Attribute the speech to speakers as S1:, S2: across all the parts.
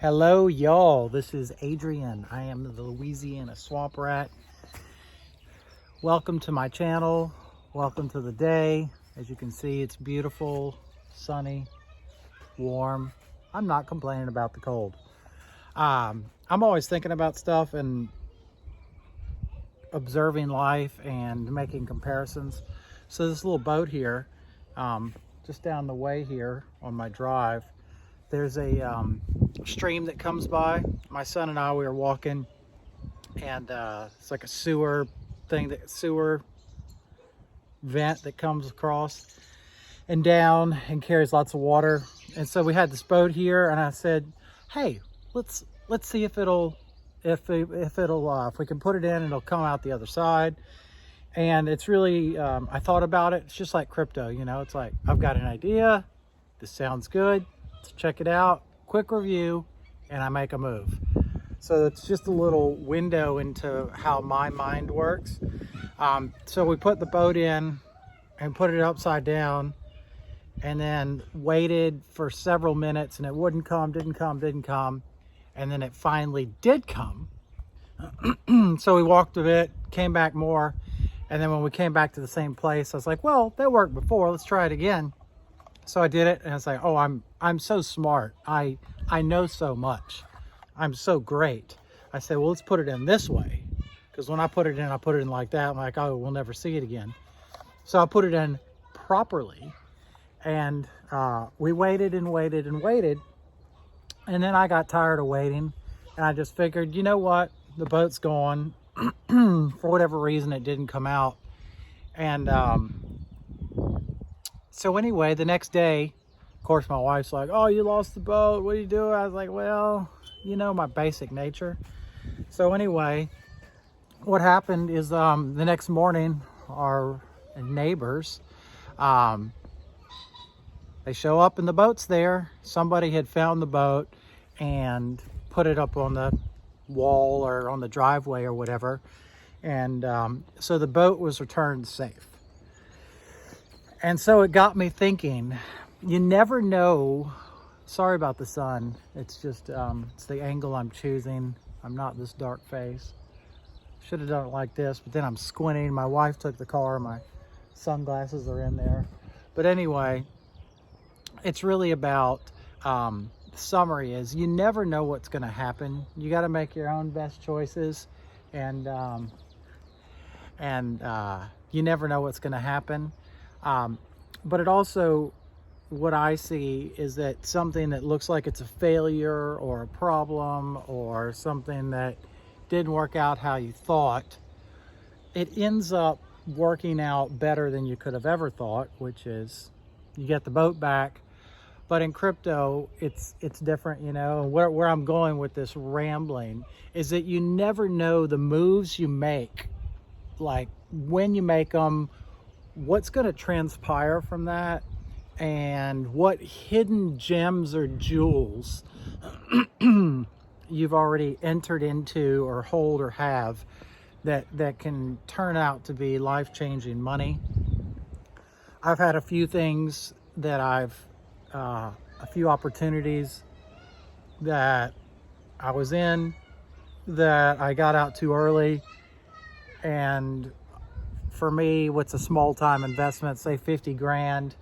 S1: Hello y'all, this is Adrian. I am the Louisiana Swamp Rat. Welcome to my channel. Welcome to the day. As you can see, it's beautiful, sunny, warm. I'm not complaining about the cold. I'm always thinking about stuff and observing life and making comparisons. So this little boat here, just down the way here on my drive, there's a stream that comes by. My son and I, we were walking, and it's like a sewer vent that comes across and down and carries lots of water. And so we had this boat here, and I said, hey, let's see if we can put it in and it'll come out the other side. And it's really, I thought about it. It's just like crypto, you know. It's like, I've got an idea, this sounds good, let's check it out, quick review, and I make a move. So it's just a little window into how my mind works. So we put the boat in and put it upside down, and then waited for several minutes, and it wouldn't come, didn't come. And then it finally did come. So we walked a bit, came back more. And then when we came back to the same place, I was like, well, that worked before, let's try it again. So I did it, and I was like, oh, I'm so smart. I know so much. I'm so great. I said, well, let's put it in this way. Because when I put it in like that. I'm like, oh, we'll never see it again. So I put it in properly. And we waited and waited and waited. And then I got tired of waiting. And I just figured, you know what? The boat's gone. For whatever reason, it didn't come out. And so anyway, the next day, of course, my wife's like, oh, you lost the boat, what are you doing? I was like, well, you know, my basic nature. So anyway, what happened is the next morning, our neighbors, they show up and the boat's there. Somebody had found the boat and put it up on the wall or on the driveway or whatever. And so the boat was returned safe. And so it got me thinking, you never know. Sorry about the sun. It's just, it's the angle I'm choosing. I'm not this dark face. Should have done it like this, but then I'm squinting. My wife took the car. My sunglasses are in there. But anyway, it's really about, the summary is, you never know what's going to happen. You got to make your own best choices, and you never know what's going to happen. But it also, what I see is that something that looks like it's a failure or a problem or something that didn't work out how you thought, it ends up working out better than you could have ever thought, which is you get the boat back. But in crypto, it's different, you know. Where I'm going with this rambling is that you never know the moves you make, like when you make them, what's going to transpire from that, and what hidden gems or jewels you've already entered into or hold or have that can turn out to be life-changing money. I've had a few things that a few opportunities that I was in that I got out too early. And for me, what's a small time investment, say 50 grand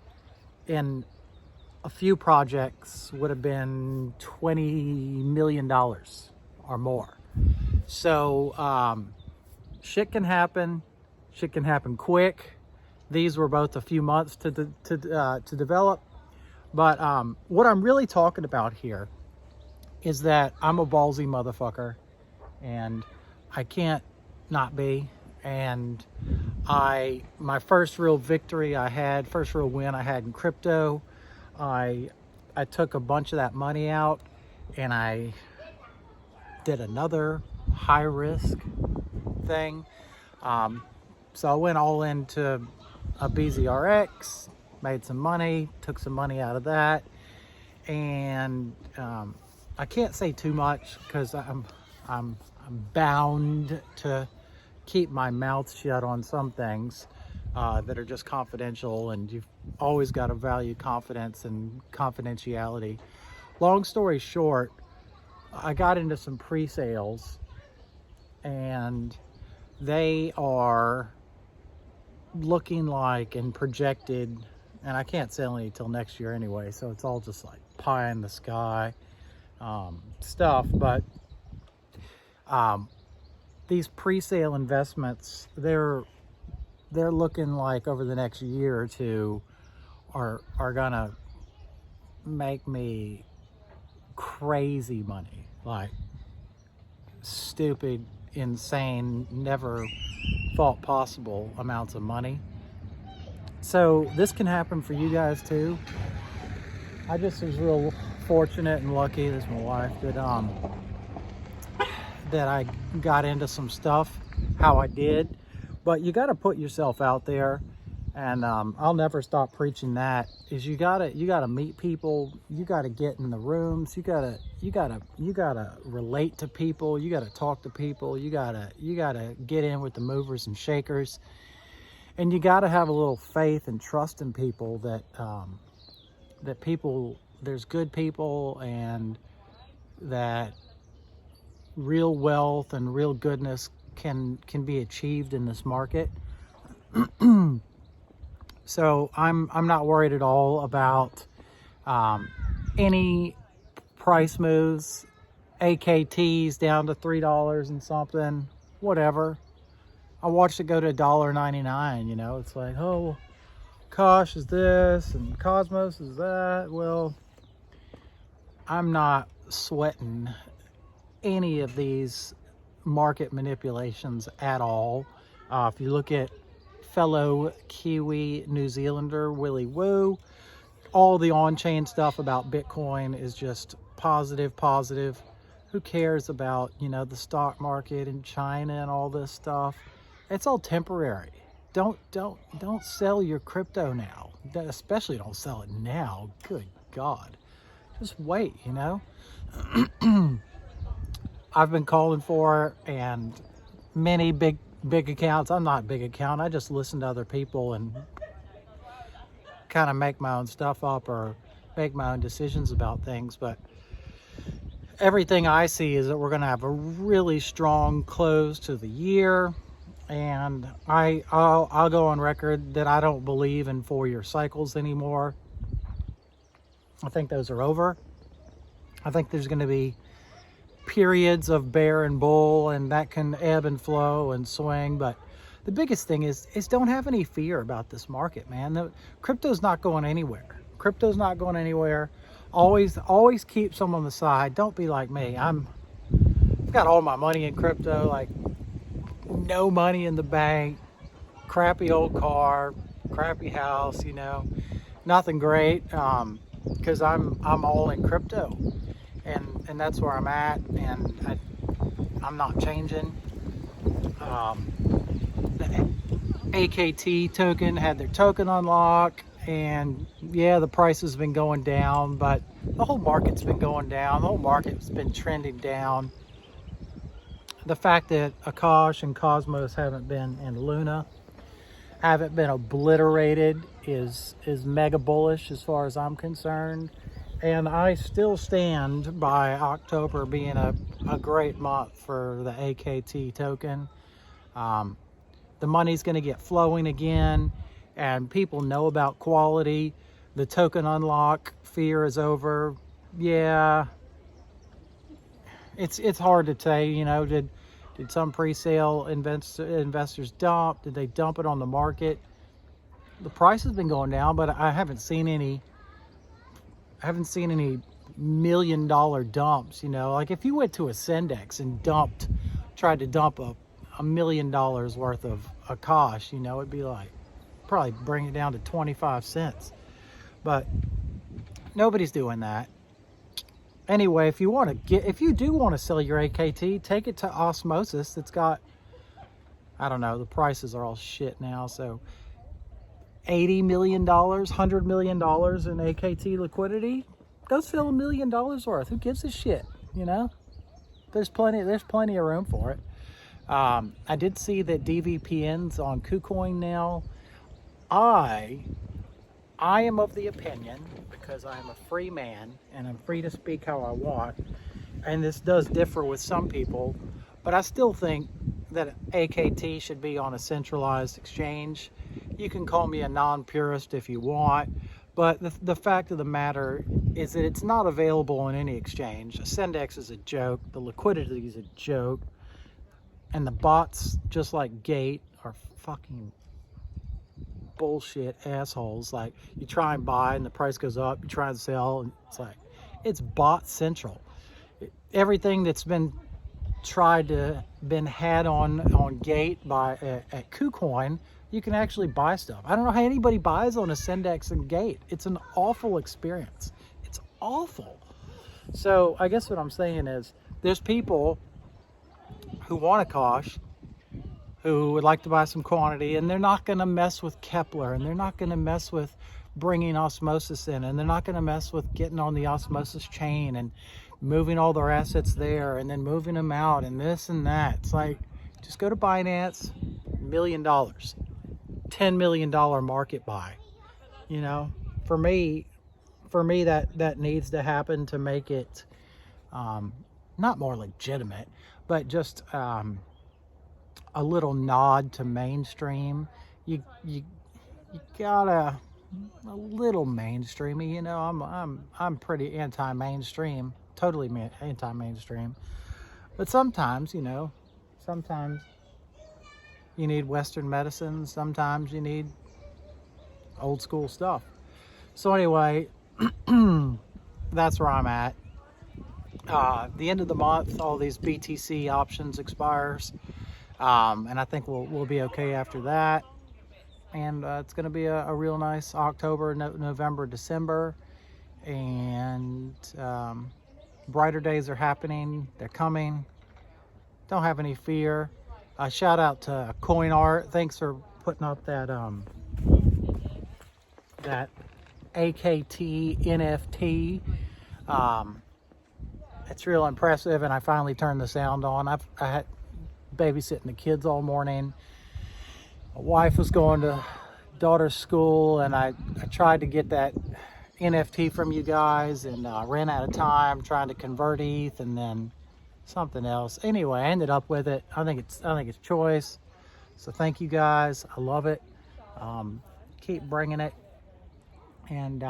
S1: in a few projects would have been $20 million or more. So shit can happen quick. These were both a few months to develop. But what I'm really talking about here is that I'm a ballsy motherfucker, and I can't not be. And my first real victory first real win I had in crypto, I took a bunch of that money out and I did another high risk thing. So I went all into a BZRX, made some money, took some money out of that, and I can't say too much because I'm bound to keep my mouth shut on some things that are just confidential, and you've always got to value confidence and confidentiality. Long story short, I got into some pre-sales, and they are looking like and projected, and I can't sell any till next year anyway, so it's all just like pie in the sky stuff. But these pre-sale investments, they're looking like over the next year or two are gonna make me crazy money, like stupid, insane, never thought possible amounts of money. So this can happen for you guys too. I just was real fortunate and lucky, this is my wife, that I got into some stuff how I did. But you got to put yourself out there, and I'll never stop preaching that. Is you gotta meet people, you gotta get in the rooms, you gotta relate to people, you gotta talk to people, you gotta get in with the movers and shakers, and you gotta have a little faith and trust in people that people, there's good people, and that real wealth and real goodness can be achieved in this market. So I'm not worried at all about any price moves. AKT's down to $3 and something, whatever. I watched it go to $1.99. You know, it's like, oh, Akash is this and Cosmos is that. Well, I'm not sweating any of these market manipulations at all. If you look at fellow Kiwi New Zealander Willie Woo, all the on-chain stuff about Bitcoin is just positive. Who cares about, you know, the stock market in China and all this stuff? It's all temporary. Don't sell your crypto now. Especially don't sell it now. Good God. Just wait, you know. I've been calling for it, and many big accounts. I'm not a big account. I just listen to other people and kind of make my own stuff up or make my own decisions about things. But everything I see is that we're going to have a really strong close to the year. And I'll go on record that I don't believe in 4-year cycles anymore. I think those are over. I think there's going to be periods of bear and bull, and that can ebb and flow and swing. But the biggest thing is don't have any fear about this market, man. The crypto's not going anywhere. Crypto's not going anywhere. Always keep some on the side. Don't be like me. I've got all my money in crypto, like no money in the bank, crappy old car, crappy house, you know, nothing great, because I'm all in crypto, and that's where I'm at, and I'm not changing. The AKT token had their token unlock, and yeah, the price has been going down, but the whole market's been going down. The whole market's been trending down. The fact that Akash and Cosmos haven't been, and Luna haven't been obliterated is mega bullish as far as I'm concerned. And I still stand by October being a great month for the AKT token. The money's going to get flowing again, and people know about quality. The token unlock fear is over. Yeah, it's hard to say, you know, did some pre-sale investors dump? Did they dump it on the market? The price has been going down, but I haven't seen any $1 million dumps, you know. Like if you went to a Sendex and tried to dump $1 million worth of Akash, you know, it'd be like, probably bring it down to 25 cents. But nobody's doing that. Anyway, if you do want to sell your AKT, take it to Osmosis. It's got, I don't know, the prices are all shit now, so $80 million, $100 million in AKT liquidity. Go sell $1 million worth. Who gives a shit? You know, there's plenty of room for it. I did see that DVPN's on KuCoin now. I am of the opinion, because I am a free man and I'm free to speak how I want, and this does differ with some people, but I still think that AKT should be on a centralized exchange. You can call me a non-purist if you want, but the fact of the matter is that it's not available on any exchange. Sendex is a joke, the liquidity is a joke, and the bots, just like Gate, are fucking bullshit assholes. Like, you try and buy and the price goes up, you try and sell, and it's like, it's bot central. Everything that's been had on Gate by at KuCoin, you can actually buy stuff. I don't know how anybody buys on a Sendex and Gate. It's an awful experience. It's awful. So I guess what I'm saying is, there's people who want Akash, who would like to buy some quantity, and they're not going to mess with Kepler, and they're not going to mess with bringing osmosis in, and they're not going to mess with getting on the osmosis chain and moving all their assets there and then moving them out and this and that. It's like, just go to Binance, $1 million, $10 million market buy. You know, for me that needs to happen to make it not more legitimate, but just a little nod to mainstream. You gotta a little mainstreamy. You know, I'm pretty anti-mainstream, totally anti-mainstream. But sometimes, you know, sometimes you need Western medicine. Sometimes you need old school stuff. So anyway, that's where I'm at. The end of the month, all these BTC options expires, and I think we'll be okay after that. And it's going to be a real nice October, November, December, and brighter days are happening. They're coming. Don't have any fear. Shout out to COINART. Thanks for putting up that that AKT NFT. It's real impressive, and I finally turned the sound on. I had babysitting the kids all morning. My wife was going to daughter's school, and I tried to get that NFT from you guys, and ran out of time trying to convert ETH and then something else. Anyway, I ended up with it. I think it's choice. So thank you guys. I love it. Keep bringing it, and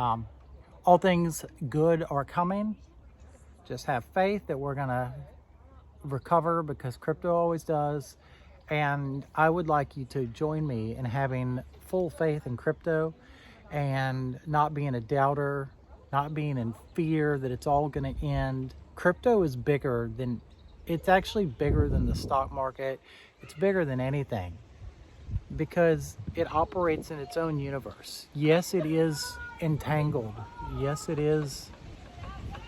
S1: all things good are coming. Just have faith that we're gonna recover, because crypto always does. And I would like you to join me in having full faith in crypto and not being a doubter, not being in fear that it's all going to end. Crypto is it's actually bigger than the stock market. It's bigger than anything, because it operates in its own universe. Yes, it is entangled. Yes, it is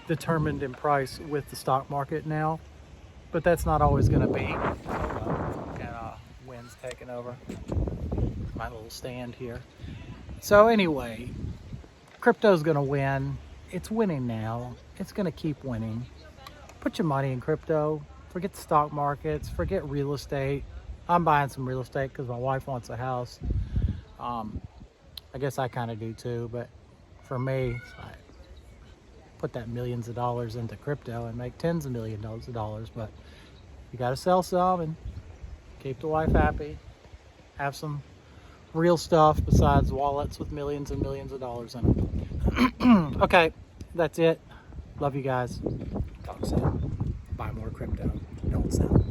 S1: determined in price with the stock market now, but that's not always going to be. Wind's taking over my little stand here. So anyway, crypto's going to win. It's winning now. It's going to keep winning. Put your money in crypto. Forget the stock markets. Forget real estate. I'm buying some real estate because my wife wants a house. I guess I kind of do too, but for me, I put that millions of dollars into crypto and make tens of millions of dollars. But you got to sell some and keep the wife happy. Have some real stuff besides wallets with millions and millions of dollars in them. Okay, that's it. Love you guys. Talk soon. Buy more crypto. Don't sell.